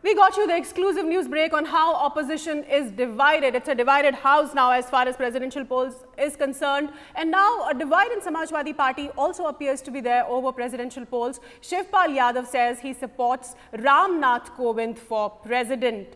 We got you the exclusive news break on how opposition is divided. It's a divided house now as far as presidential polls is concerned. And now a divide in Samajwadi Party also appears to be there over presidential polls. Shivpal Yadav says he supports Ram Nath Kovind for president.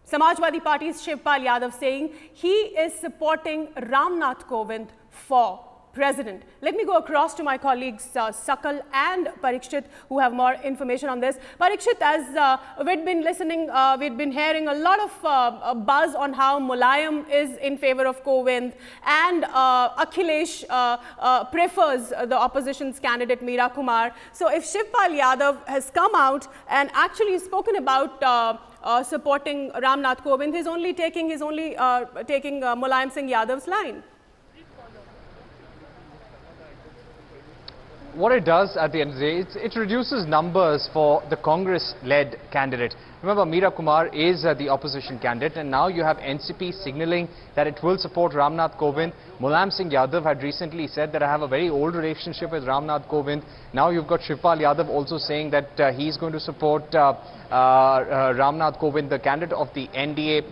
Samajwadi Party's Shivpal Yadav saying he is supporting Ram Nath Kovind for president. Let me go across to my colleagues Sakal and Parikshit who have more information on this. Parikshit, as we'd been listening, we'd been hearing a lot of buzz on how Mulayam is in favor of Kovind and Akhilesh prefers the opposition's candidate Meera Kumar. So if Shivpal Yadav has come out and actually spoken about supporting Ram Nath Kovind, he's only taking Mulayam Singh Yadav's line. What it does at the end of the day, it reduces numbers for the Congress-led candidate. Remember, Meera Kumar is the opposition candidate, and now you have NCP signaling that it will support Ram Nath Kovind. Mulayam Singh Yadav had recently said that I have a very old relationship with Ram Nath Kovind. Now you've got Shivpal Yadav also saying that he's going to support Ram Nath Kovind, the candidate of the NDA.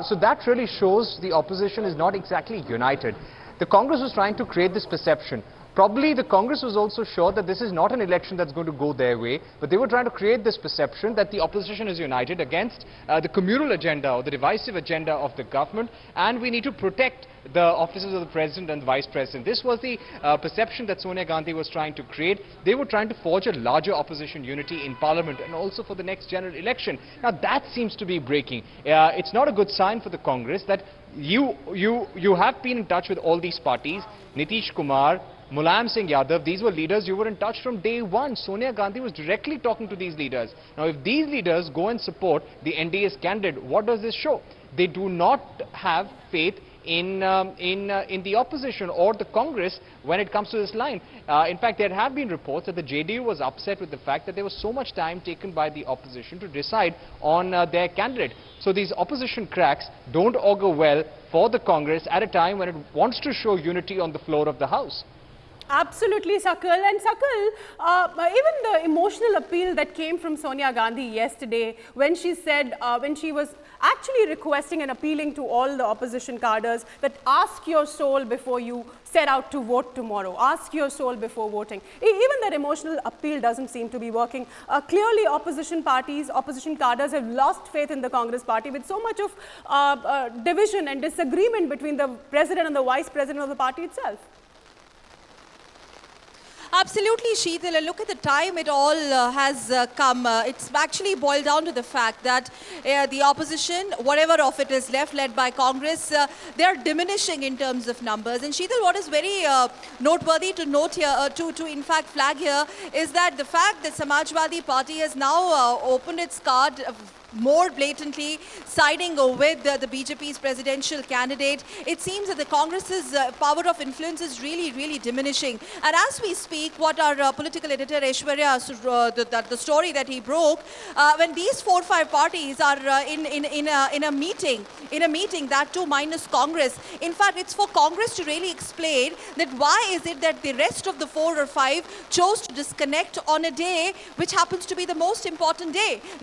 So that really shows the opposition is not exactly united. The Congress was trying to create this perception. Probably the Congress was also sure that this is not an election that's going to go their way, but they were trying to create this perception that the opposition is united against the communal agenda or the divisive agenda of the government, and we need to protect the offices of the president and the vice president. This was the perception that Sonia Gandhi was trying to create. They were trying to forge a larger opposition unity in parliament and also for the next general election. Now that seems to be breaking. It's not a good sign for the Congress that you have been in touch with all these parties. Nitish Kumar, Mulayam Singh Yadav, these were leaders you were in touch from day one. Sonia Gandhi was directly talking to these leaders. Now, if these leaders go and support the NDA's candidate, what does this show? They do not have faith in the opposition or the Congress when it comes to this line. In fact, there have been reports that the JDU was upset with the fact that there was so much time taken by the opposition to decide on their candidate. So these opposition cracks don't augur well for the Congress at a time when it wants to show unity on the floor of the House. Absolutely, Sakal. And Sakal, even the emotional appeal that came from Sonia Gandhi yesterday when she said, when she was actually requesting and appealing to all the opposition cadres that ask your soul before you set out to vote tomorrow. Ask your soul before voting. Even that emotional appeal doesn't seem to be working. Clearly, opposition parties, opposition cadres have lost faith in the Congress party with so much of division and disagreement between the president and the vice president of the party itself. Absolutely, Sheetal. And look at the time it all has come. It's actually boiled down to the fact that the opposition, whatever of it is left, led by Congress, they are diminishing in terms of numbers. And Sheetal, what is very noteworthy to note here, to in fact flag here, is that the fact that Samajwadi Party has now opened its card more blatantly, siding with the BJP's presidential candidate. It seems that the Congress's power of influence is really diminishing. And as we speak, what our political editor Aishwarya, the story that he broke, when these 4 or 5 parties are in a meeting, that too minus Congress. In fact, it's for Congress to really explain that why is it that the rest of the 4 or 5 chose to disconnect on a day which happens to be the most important day.